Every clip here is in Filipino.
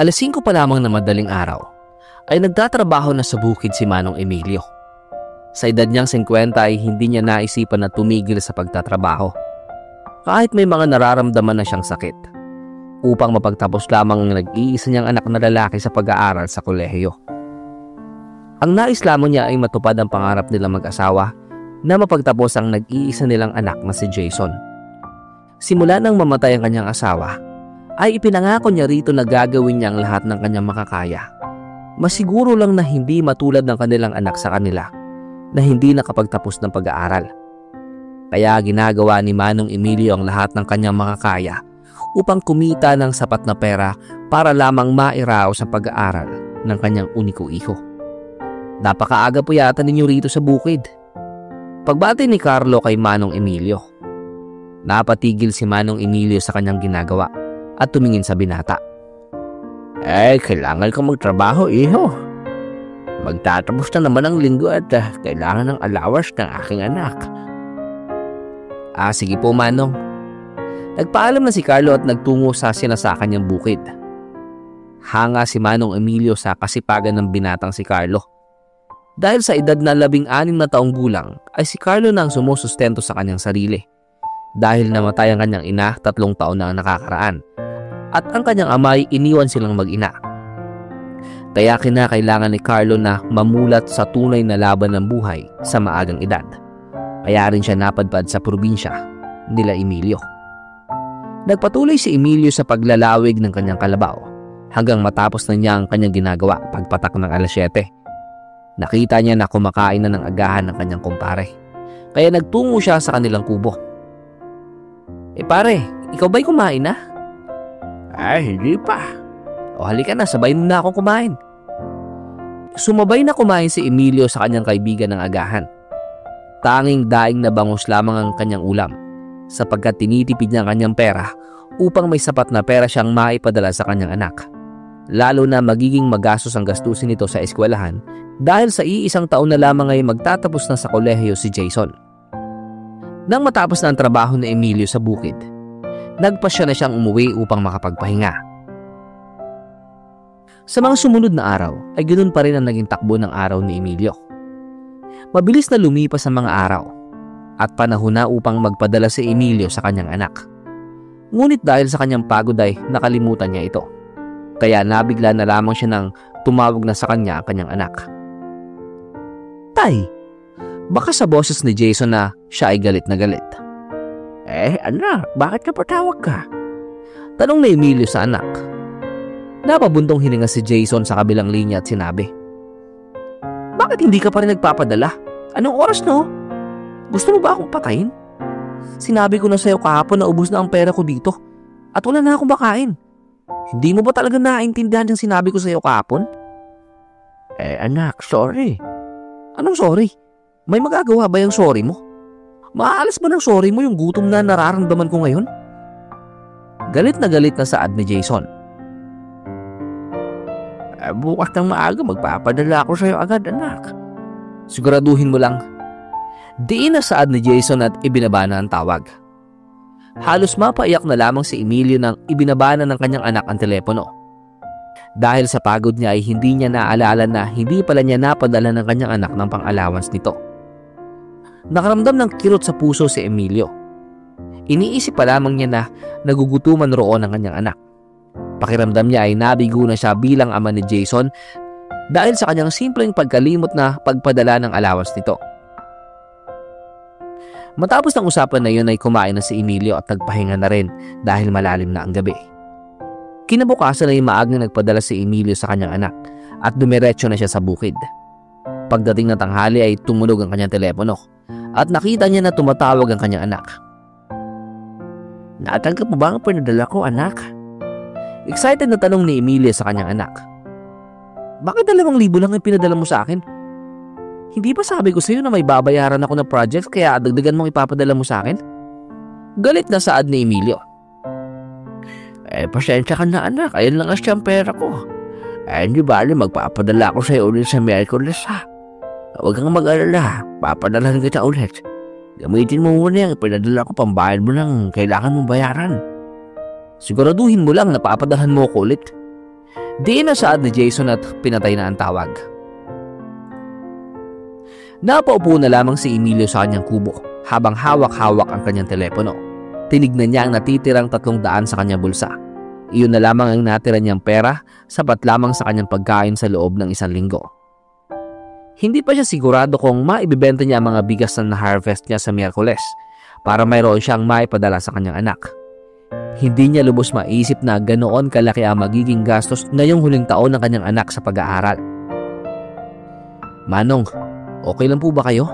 Alas 5 pa lamang na madaling araw ay nagtatrabaho na sa bukid si Manong Emilio. Sa edad niyang 50 ay hindi niya naisipan na tumigil sa pagtatrabaho kahit may mga nararamdaman na siyang sakit upang mapagtapos lamang ang nag-iisa niyang anak na lalaki sa pag-aaral sa kolehiyo. Ang nais lamang niya ay matupad ang pangarap nilang mag-asawa na mapagtapos ang nag-iisa nilang anak na si Jason. Simula nang mamatay ang kanyang asawa, ay ipinangako niya rito na gagawin niya ang lahat ng kanyang makakaya. Masiguro lang na hindi matulad ng kanilang anak sa kanila na hindi nakapagtapos ng pag-aaral. Kaya ginagawa ni Manong Emilio ang lahat ng kanyang makakaya upang kumita ng sapat na pera para lamang mairaos ang pag-aaral ng kanyang uniko iho. Napakaaga po yata ninyo rito sa bukid. Pagbati ni Carlo kay Manong Emilio, napatigil si Manong Emilio sa kanyang ginagawa at tumingin sa binata. Kailangan kang magtrabaho, iho. Magtatapos na naman ang linggo at kailangan ng allowance ng aking anak. Sige po, Manong. Nagpaalam na si Carlo at nagtungo sa sinasakan niyang bukid. Hanga si Manong Emilio sa kasipagan ng binatang si Carlo. Dahil sa edad na 16 na taong gulang ay si Carlo na ang sumusustento sa kanyang sarili. Dahil namatay ang kanyang ina 3 taon na ang nakakaraan at ang kanyang ama ay iniwan silang mag-ina. Kaya kinakailangan ni Carlo na mamulat sa tunay na laban ng buhay sa maagang edad. Kaya rin siya napadpad sa probinsya nila Emilio. Nagpatuloy si Emilio sa paglalawig ng kanyang kalabaw hanggang matapos na niya ang kanyang ginagawa pagpatak ng alas 7. Nakita niya na kumakain na ng agahan ng kanyang kumpare. Kaya nagtungo siya sa kanilang kubo. Pare, ikaw ba'y kumain na? Hindi pa. O halika na, sabay mo na akong kumain. Sumabay na kumain si Emilio sa kanyang kaibigan ng agahan. Tanging daing na bangus lamang ang kanyang ulam sapagkat tinitipid niya ang kanyang pera upang may sapat na pera siyang maipadala sa kanyang anak. Lalo na magiging magastos ang gastusin nito sa eskwelahan dahil sa iisang taon na lamang ay magtatapos na sa kolehiyo si Jason. Nang matapos na ang trabaho ni Emilio sa bukid, nagpasya na siyang umuwi upang makapagpahinga. Sa mga sumunod na araw ay ganoon pa rin ang naging takbo ng araw ni Emilio. Mabilis na lumipas ang mga araw at panahon na upang magpadala si Emilio sa kanyang anak. Ngunit dahil sa kanyang pagod ay nakalimutan niya ito. Kaya nabigla na lamang siya nang tumawag na sa kanya ang kanyang anak. Tay, baka sa boses ni Jason na siya ay galit na galit. Anak, bakit ka patawag ka? Tanong ni Emilio sa anak. Napabuntong hininga si Jason sa kabilang linya at sinabi, bakit hindi ka pa rin nagpapadala? Anong oras no? Gusto mo ba akong patayin? Sinabi ko na sa'yo kahapon na ubos na ang pera ko dito at wala na akong makain. Hindi mo ba talaga naintindihan yung sinabi ko sa'yo kahapon? Anak, sorry. Anong sorry? May magagawa ba yung sorry mo? Maaalas ba ng sorry mo yung gutom na nararamdaman ko ngayon? Galit na saad ni Jason. Bukas ng maaga magpapadala ako sa'yo agad, anak. Siguraduhin mo lang. Diin na saad ni Jason at ibinaba na ang tawag. Halos mapaiyak na lamang si Emilio nang ibinaba na ng kanyang anak ang telepono. Dahil sa pagod niya ay hindi niya naaalala na hindi pala niya napadala ng kanyang anak ng pang-allowance nito. Nakaramdam ng kirot sa puso si Emilio. Iniisip pa lamang niya na nagugutuman roon ang kanyang anak. Pakiramdam niya ay nabigo na siya bilang ama ni Jason dahil sa kanyang simpleng pagkalimot na pagpadala ng allowance nito. Matapos ng usapan na yun ay kumain na si Emilio at nagpahinga na rin dahil malalim na ang gabi. Kinabukasan ay maagang nagpadala si Emilio sa kanyang anak at dumiretso na siya sa bukid. Pagdating ng tanghali ay tumunog ang kanyang telepono at nakita niya na tumatawag ang kanyang anak. Natanggap mo ba ang pinadala ko, anak? Excited na tanong ni Emilio sa kanyang anak. Bakit 2,000 lang ang pinadala mo sa akin? Hindi ba sabi ko sa iyo na may babayaran ako na project kaya dagdagan mong ipapadala mo sa akin? Galit na saad ni Emilio. Pasensya ka na, anak. Ayun lang ang pera ko. Hindi bali magpapadala ako sa iyo ulit sa Miyerkules, ha? Huwag kang mag-alala. Papadalahan kita ulit. Gamitin mo muna yung pinadala ko pambayad mo ng kailangan mong bayaran. Siguraduhin mo lang na papadalhan mo ko ulit. Di nasaad ni Jason at pinatay na ang tawag. Napaupo na lamang si Emilio sa kanyang kubo habang hawak-hawak ang kanyang telepono. Tinignan niya ang natitirang 300 sa kanyang bulsa. Iyon na lamang ang natira niyang pera, sapat lamang sa kanyang pagkain sa loob ng 1 linggo. Hindi pa siya sigurado kung maibibenta niya ang mga bigas na na-harvest niya sa Miyerkules para mayroon siyang maipadala sa kanyang anak. Hindi niya lubos maisip na ganoon kalaki ang magiging gastos ngayong huling taon ng kanyang anak sa pag-aaral. Manong, okay lang po ba kayo?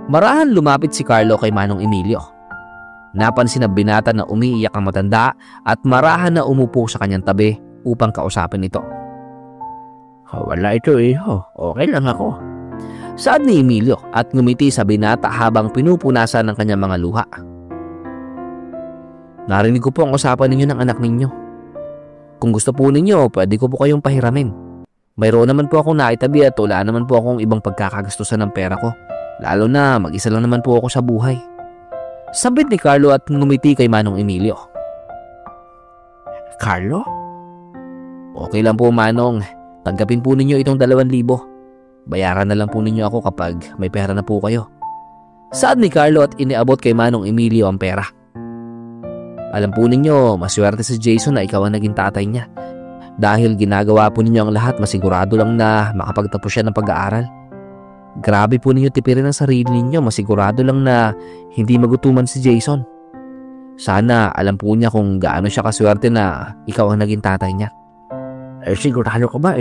Marahan lumapit si Carlo kay Manong Emilio. Napansin ng binata na umiiyak ang matanda at marahan na umupo sa kanyang tabi upang kausapin ito. Wala ito okay lang ako. Saad ni Emilio at ngumiti sa binata habang pinupunasan ng kanyang mga luha. Narinig ko po ang usapan ninyo ng anak ninyo. Kung gusto po ninyo, pwede ko po kayong pahiramin. Mayroon naman po akong naitabi at wala naman po akong ibang pagkakagastusan ng pera ko. Lalo na mag-isa lang naman po ako sa buhay. Sabit ni Carlo at ngumiti kay Manong Emilio. Carlo? Okay lang po, Manong. Tanggapin po ninyo itong 2,000. Bayaran na lang po ninyo ako kapag may pera na po kayo. Saad ni Carlo at iniabot kay Manong Emilio ang pera. Alam po ninyo, maswerte si Jason na ikaw ang naging tatay niya. Dahil ginagawa po ninyo ang lahat, masigurado lang na makapagtapos siya ng pag-aaral. Grabe po ninyo tipirin ang sarili ninyo, masigurado lang na hindi magutuman si Jason. Sana alam po niya kung gaano siya kaswerte na ikaw ang naging tatay niya. Sigurado ka ba,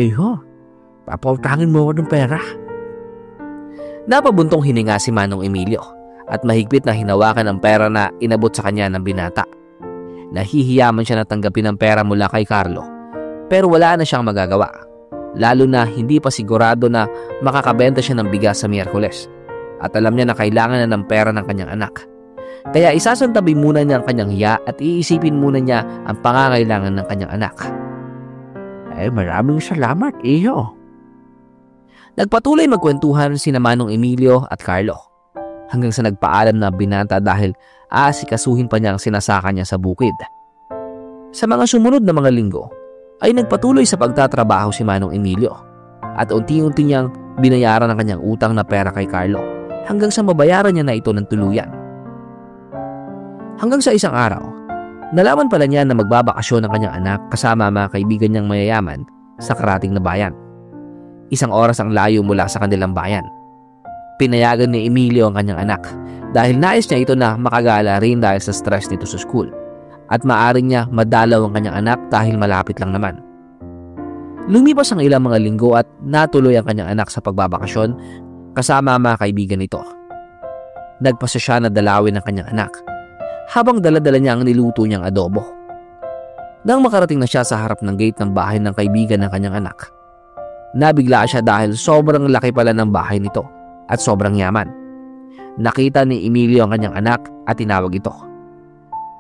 Papautangin mo ako ng pera. Napabuntong hininga si Manong Emilio at mahigpit na hinawakan ang pera na inabot sa kanya ng binata. Nahihiyaman siya na tanggapin ang pera mula kay Carlo, pero wala na siyang magagawa. Lalo na hindi pa sigurado na makakabenta siya ng bigas sa Miyerkules. At alam niya na kailangan na ng pera ng kanyang anak. Kaya isasantabi muna niya ang kanyang hiya at iisipin muna niya ang pangangailangan ng kanyang anak. Maraming salamat, iyo. Nagpatuloy magkwentuhan sina Manong Emilio at Carlo hanggang sa nagpaalam na binata dahil aasikasuhin pa niya ang sinasaka niya sa bukid. Sa mga sumunod na mga linggo ay nagpatuloy sa pagtatrabaho si Manong Emilio at unti-unti niyang binayaran ang kanyang utang na pera kay Carlo hanggang sa mabayaran niya na ito ng tuluyan. Hanggang sa isang araw, nalaman pala niya na magbabakasyon ang kanyang anak kasama ang mga kaibigan niyang mayayaman sa karating na bayan. 1 oras ang layo mula sa kanilang bayan. Pinayagan ni Emilio ang kanyang anak dahil nais niya ito na makagala rin dahil sa stress nito sa school at maaring niya madalaw ang kanyang anak dahil malapit lang naman. Lumipas ang ilang mga linggo at natuloy ang kanyang anak sa pagbabakasyon kasama ang mga kaibigan nito. Nagpasya siya na dalawin ang kanyang anak habang dala-dala niya ang niluto niyang adobo. Nang makarating na siya sa harap ng gate ng bahay ng kaibigan ng kanyang anak, nabigla siya dahil sobrang laki pala ng bahay nito at sobrang yaman. Nakita ni Emilio ang kanyang anak at tinawag ito.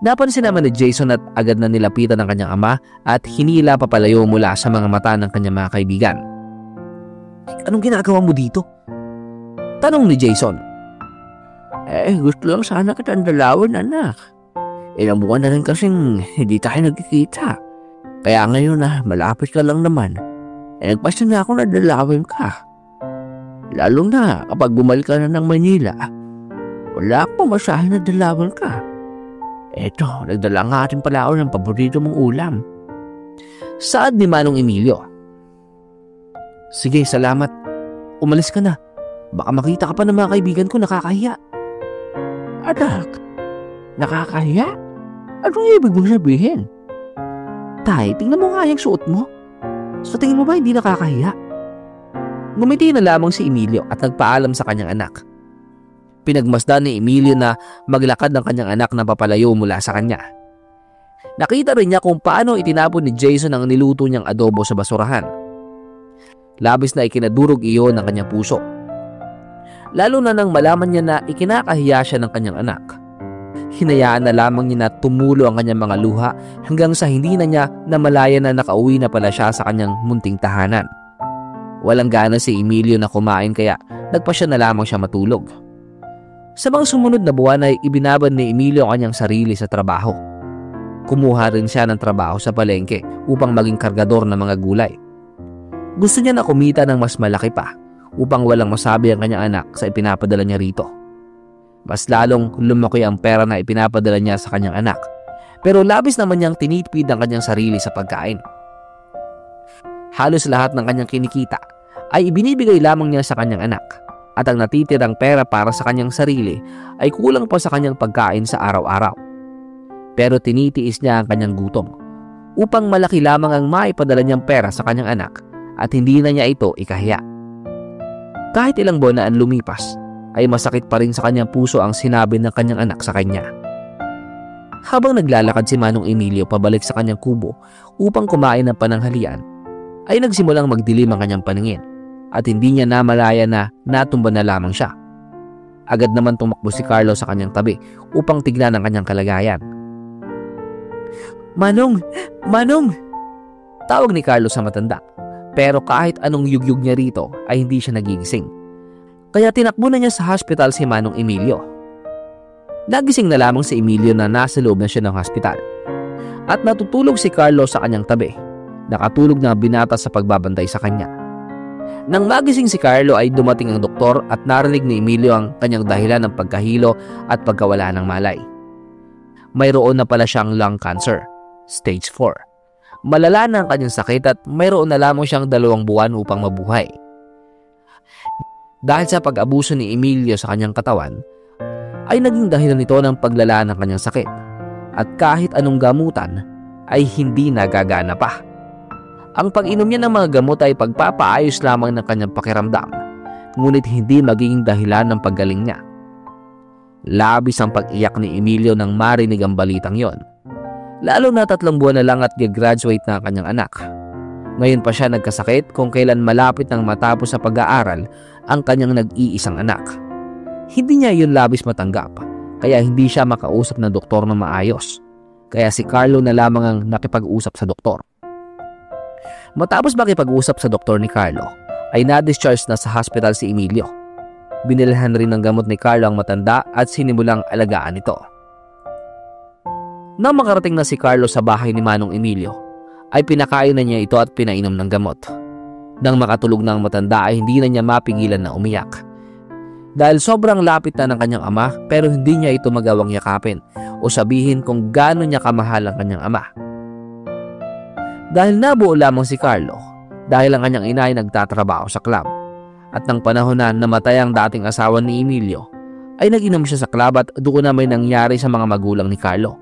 Napansin naman ni Jason at agad na nilapitan ng kanyang ama at hinila papalayo mula sa mga mata ng kanyang mga kaibigan. Anong ginagawa mo dito? Tanong ni Jason. Gusto lang sana kitang dalawin, anak. Ilang buwan na rin kasing hindi tayo nagkikita. Kaya ngayon malapit ka lang naman. Nagpasya na ako na dalawin ka. Lalo na kapag bumalik ka na ng Manila, wala akong masahe na dalawin ka. Eto, nagdala nga rin pala ako ng paborito mong ulam. Saad ni Manong Emilio. Sige, salamat. Umalis ka na. Baka makita ka pa ng mga kaibigan ko, nakakahiya. Anak, nakakahiya? Anong ibig mong sabihin? Tay, tingnan mo nga yung suot mo. Sa tingin mo ba hindi nakakahiya? Ngumiti na lamang si Emilio at nagpaalam sa kanyang anak. Pinagmasdan ni Emilio na maglakad ng kanyang anak na papalayo mula sa kanya. Nakita rin niya kung paano itinapon ni Jason ang niluto niyang adobo sa basurahan. Labis na ikinadurog iyon ng kanyang puso. Lalo na nang malaman niya na ikinakahiya siya ng kanyang anak. Hinayaan na lamang niya na tumulo ang kanyang mga luha hanggang sa hindi na niya namalayan na nakauwi na pala siya sa kanyang munting tahanan. Walang gana si Emilio na kumain kaya nagpasya na lamang siya matulog. Sa mga sumunod na buwan ay ibinabad ni Emilio ang kanyang sarili sa trabaho. Kumuha rin siya ng trabaho sa palengke upang maging kargador ng mga gulay. Gusto niya na kumita ng mas malaki pa upang walang masabi ang kanyang anak sa ipinapadala niya rito. Mas lalong lumaki ang pera na ipinapadala niya sa kanyang anak, pero labis naman niyang tinitipid ang kanyang sarili sa pagkain. Halos lahat ng kanyang kinikita ay ibinibigay lamang niya sa kanyang anak, at ang natitirang pera para sa kanyang sarili ay kulang pa sa kanyang pagkain sa araw-araw. Pero tinitiis niya ang kanyang gutom upang malaki lamang ang maipadala niyang pera sa kanyang anak at hindi na niya ito ikahiya. Kahit ilang buwan na ang lumipas, ay masakit pa rin sa kanyang puso ang sinabi ng kanyang anak sa kanya. Habang naglalakad si Manong Emilio pabalik sa kanyang kubo upang kumain ng pananghalian, ay nagsimulang magdilim ang kanyang paningin at hindi niya namalaya na natumba na lamang siya. Agad naman tumakbo si Carlo sa kanyang tabi upang tignan ang kanyang kalagayan. "Manong! Manong!" Tawag ni Carlo sa matanda. Pero kahit anong yugyug niya rito ay hindi siya nagigising. Kaya tinakbo na niya sa hospital si Manong Emilio. Nagising na lamang si Emilio na nasa loob na siya ng hospital. At natutulog si Carlo sa kanyang tabi. Nakatulog na binata sa pagbabantay sa kanya. Nang magising si Carlo ay dumating ang doktor at narinig ni Emilio ang kanyang dahilan ng pagkahilo at pagkawala ng malay. Mayroon na pala siyang lung cancer, stage 4. Malala na ang kanyang sakit at mayroon na lamang siyang 2 buwan upang mabuhay. Dahil sa pag-abuso ni Emilio sa kanyang katawan, ay naging dahilan nito ng paglala ng kanyang sakit at kahit anong gamutan ay hindi nagagana pa. Ang pag-inom niya ng mga gamot ay pagpapaayos lamang ng kanyang pakiramdam, ngunit hindi magiging dahilan ng paggaling niya. Labis ang pag-iyak ni Emilio nang marinig ang balitang yon. Lalo na 3 buwan na lang at gagraduate na ang kanyang anak. Ngayon pa siya nagkasakit kung kailan malapit nang matapos sa pag-aaral ang kanyang nag-iisang anak. Hindi niya yun labis matanggap, kaya hindi siya makausap ng doktor na maayos. Kaya si Carlo na lamang ang nakipag-usap sa doktor. Matapos makipag-usap sa doktor ni Carlo, ay na-discharge na sa hospital si Emilio. Binilhan rin ng gamot ni Carlo ang matanda at sinimulang alagaan ito. Nang makarating na si Carlo sa bahay ni Manong Emilio, ay pinakain na niya ito at pinainom ng gamot. Nang makatulog na ang matanda ay hindi na niya mapigilan na umiyak. Dahil sobrang lapit na ng kanyang ama pero hindi niya ito magawang yakapin o sabihin kung gaano niya kamahal ang kanyang ama. Dahil nabuo lamang si Carlo dahil ang kanyang ina ay nagtatrabaho sa club. At nang panahon na namatay ang dating asawa ni Emilio, ay nag-inom siya sa club at doon na may nangyari sa mga magulang ni Carlo.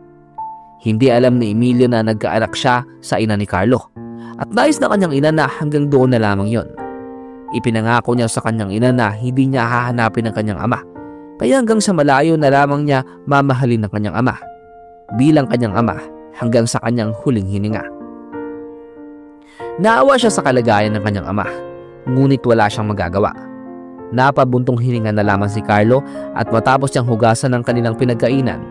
Hindi alam ni Emilio na nagkaanak siya sa ina ni Carlo at nais na kanyang ina na hanggang doon na lamang yon. Ipinangako niya sa kanyang ina na hindi niya hahanapin ang kanyang ama, kaya hanggang sa malayo na lamang niya mamahalin ng kanyang ama bilang kanyang ama hanggang sa kanyang huling hininga. Naawa siya sa kalagayan ng kanyang ama, ngunit wala siyang magagawa. Napabuntong hininga na lamang si Carlo at matapos niyang hugasan ng kanilang pinagkainan,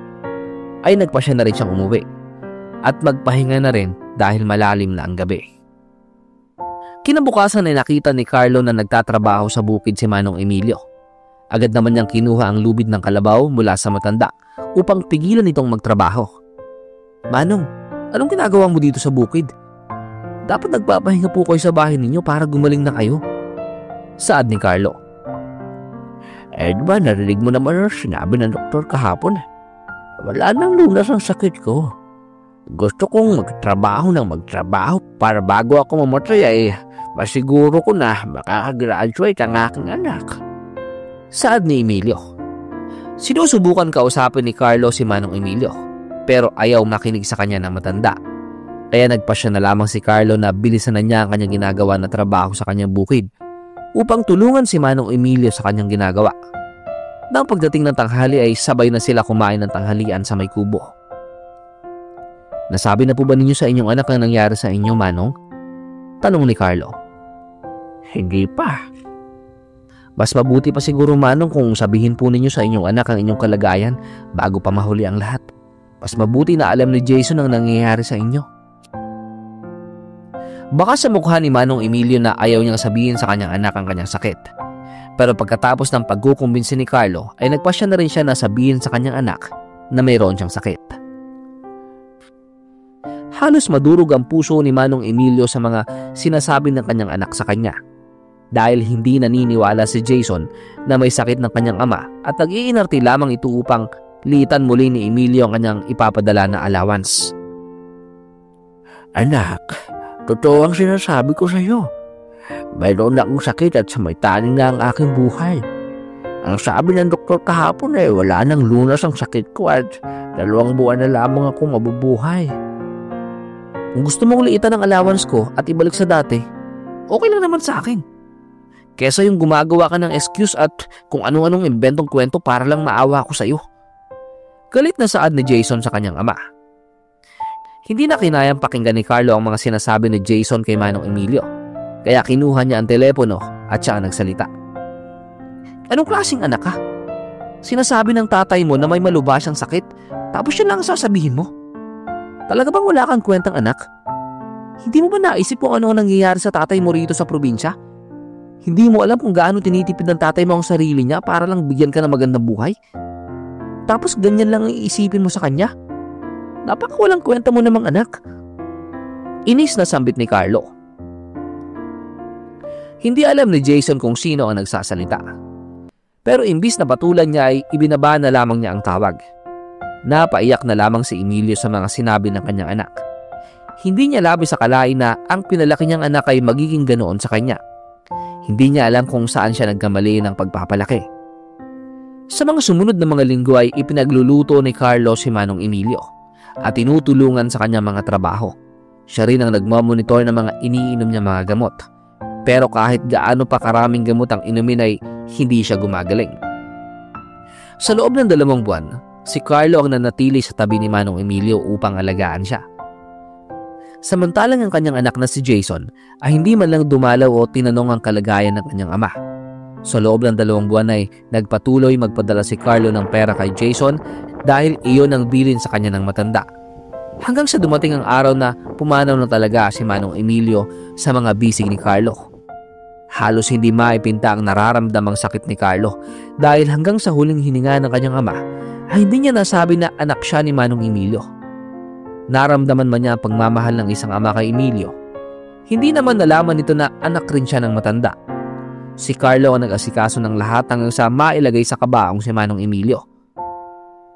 ay nagpasya na rin siyang umuwi at magpahinga na rin dahil malalim na ang gabi. Kinabukasan ay nakita ni Carlo na nagtatrabaho sa bukid si Manong Emilio. Agad naman niyang kinuha ang lubid ng kalabaw mula sa matanda upang pigilan itong magtrabaho. "Manong, anong ginagawa mo dito sa bukid? Dapat nagpapahinga po kayo sa bahay ninyo para gumaling na kayo." Saad ni Carlo. Diba narinig mo naman ang sinabi ng doktor kahapon? Wala nang lunas ang sakit ko. Gusto kong magtrabaho para bago ako mamatay ay masiguro ko na makakagraduate ang aking anak. Saad ni Emilio. Sinusubukan kausapin ni Carlo si Manong Emilio pero ayaw makinig sa kanya ng matanda. Kaya nagpasya na lamang si Carlo na bilisan na niya ang kanyang ginagawa na trabaho sa kanyang bukid upang tulungan si Manong Emilio sa kanyang ginagawa. Nang pagdating ng tanghali ay sabay na sila kumain ng tanghalian sa may kubo. "Nasabi na po ba ninyo sa inyong anak ang nangyari sa inyo, Manong?" tanong ni Carlo. "Hindi pa." "Mas mabuti pa siguro, Manong, kung sabihin po ninyo sa inyong anak ang inyong kalagayan bago pa mahuli ang lahat. Mas mabuti na alam ni Jason ang nangyayari sa inyo." Baka sa mukha ni Manong Emilio na ayaw niyang sabihin sa kanyang anak ang kanyang sakit. Pero pagkatapos ng pagkukumbinsi ni Carlo ay nagpasya na rin siya na sabihin sa kanyang anak na mayroon siyang sakit. Halos madurog ang puso ni Manong Emilio sa mga sinasabi ng kanyang anak sa kanya. Dahil hindi naniniwala si Jason na may sakit ng kanyang ama at nag-iinarte lamang ito upang liitan muli ni Emilio ang kanyang ipapadala na allowance. Anak, totoo ang sinasabi ko sa iyo. Mayroon akong sakit at samaytaning na ang aking buhay. Ang sabi ng doktor kahapon ay wala nang lunas ang sakit ko at 2 buwan na lamang ako mabubuhay. Kung gusto mong liitan ang allowance ko at ibalik sa dati, okay lang naman sa akin. Kesa yung gumagawa ka ng excuse at kung anong-anong inventong kwento para lang maawa ko sa iyo. Galit na saad ni Jason sa kanyang ama. Hindi na kinayang pakinggan ni Carlo ang mga sinasabi ni Jason kay Manong Emilio, kaya kinuha niya ang telepono at siya nagsalita. Anong klaseng anak ka? Sinasabi ng tatay mo na may malubhasang sakit, tapos yun lang ang sasabihin mo? Talaga bang wala kang kwentang anak? Hindi mo ba naisip kung ano ang nangyayari sa tatay mo rito sa probinsya? Hindi mo alam kung gaano tinitipid ng tatay mo ang sarili niya para lang bigyan ka ng magandang buhay? Tapos ganyan lang ang iisipin mo sa kanya? Napakawalang kwenta mo namang anak. Inis na sambit ni Carlo. Hindi alam ni Jason kung sino ang nagsasalita. Pero imbis na patulan niya ay ibinaba na lamang niya ang tawag. Napaiyak na lamang si Emilio sa mga sinabi ng kanyang anak. Hindi niya labis akalain na ang pinalaki niyang anak ay magiging ganoon sa kanya. Hindi niya alam kung saan siya nagkamali ng pagpapalaki. Sa mga sumunod na mga linggo ay ipinagluluto ni Carlo si Manong Emilio at tinutulungan sa kanyang mga trabaho. Siya rin ang nagmamonitor ng mga iniinom niya mga gamot. Pero kahit gaano pa karaming gamot ang inumin ay hindi siya gumagaling. Sa loob ng 2 buwan, si Carlo ang nanatili sa tabi ni Manong Emilio upang alagaan siya. Samantalang ang kanyang anak na si Jason ay hindi man lang dumalaw o tinanong ang kalagayan ng kanyang ama. Sa loob ng 2 buwan ay nagpatuloy magpadala si Carlo ng pera kay Jason dahil iyon ang bilin sa kanya ng matanda. Hanggang sa dumating ang araw na pumanaw na talaga si Manong Emilio sa mga bisig ni Carlo. Halos hindi maipinta ang nararamdamang sakit ni Carlo dahil hanggang sa huling hininga ng kanyang ama ay hindi niya nasabi na anak siya ni Manong Emilio. Naramdaman man niya ang pagmamahal ng isang ama kay Emilio. Hindi naman nalaman nito na anak rin siya ng matanda. Si Carlo ang nag-asikaso ng lahat hanggang sa mailagay sa kabaong si Manong Emilio.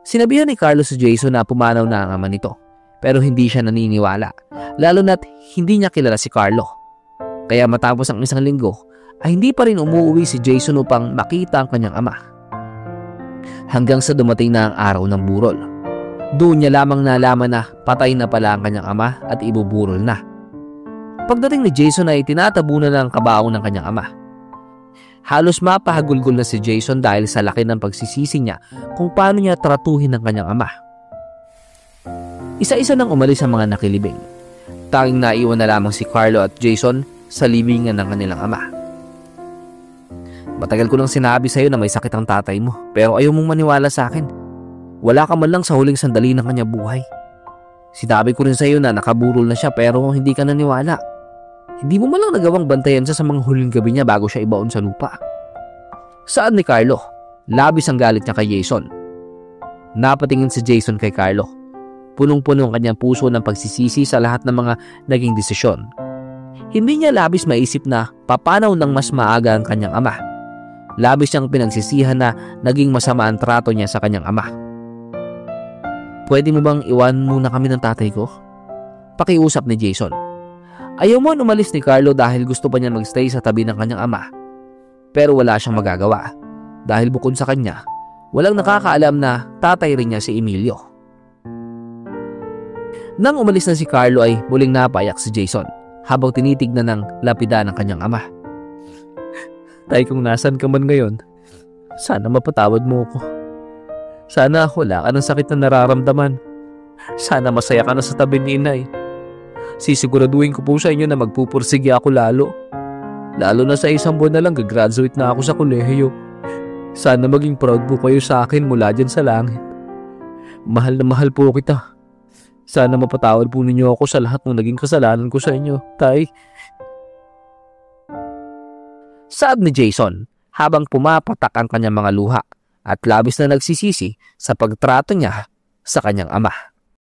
Sinabihan ni Carlo si Jason na pumanaw na ang ama nito, pero hindi siya naniniwala, lalo na't hindi niya kilala si Carlo. Kaya matapos ang 1 linggo, ay hindi pa rin umuwi si Jason upang makita ang kanyang ama. Hanggang sa dumating na ang araw ng burol. Doon niya lamang nalaman na patay na pala ang kanyang ama at ibuburol na. Pagdating ni Jason ay tinatabunan ng kabaong ng kanyang ama. Halos mapahagulgol na si Jason dahil sa laki ng pagsisisi niya kung paano niya tratuhin ang kanyang ama. Isa-isa nang umalis ang mga nakilibing. Tanging naiwan na lamang si Carlo at Jason sa libingan ng kanilang ama. Matagal ko nang sinabi sa iyo na may sakit ang tatay mo, pero ayaw mong maniwala sa akin. Wala ka man lang sa huling sandali ng kanyang buhay. Sinabi ko rin sa iyo na nakaburol na siya pero hindi ka naniwala. Hindi mo man lang nagawang bantayan siya sa mga huling gabi niya bago siya ibaon sa lupa. Saan ni Carlo? Labis ang galit niya kay Jason. Napatingin si Jason kay Carlo. Punong-puno ang kanyang puso ng pagsisisi sa lahat ng mga naging desisyon. Hindi niya labis maisip na papanaw ng mas maaga ang kanyang ama. Labis niyang pinagsisihan na naging masama ang trato niya sa kanyang ama. Pwede mo bang iwan muna kami ng tatay ko? Pakiusap ni Jason. Ayaw mo umalis ni Carlo dahil gusto pa niya magstay sa tabi ng kanyang ama. Pero wala siyang magagawa dahil bukod sa kanya, walang nakakaalam na tatay rin niya si Emilio. Nang umalis na si Carlo ay muling napayak si Jason habang tinitignan ng lapida ng kanyang ama. Tay, kung nasan ka man ngayon, sana mapatawad mo ako. Sana wala ka ng sakit na nararamdaman. Sana masaya ka na sa tabi ni inay. Sisiguraduhin ko po sa inyo na magpupursige ako lalo. Lalo na sa 1 buwan na lang gagraduate na ako sa kolehiyo. Sana maging proud po kayo sa akin mula dyan sa langit. Mahal na mahal po kita. Sana mapatawad po ninyo ako sa lahat ng naging kasalanan ko sa inyo, Tay. Saad ni Jason habang pumapatak ang kanyang mga luha at labis na nagsisisi sa pagtrato niya sa kanyang ama.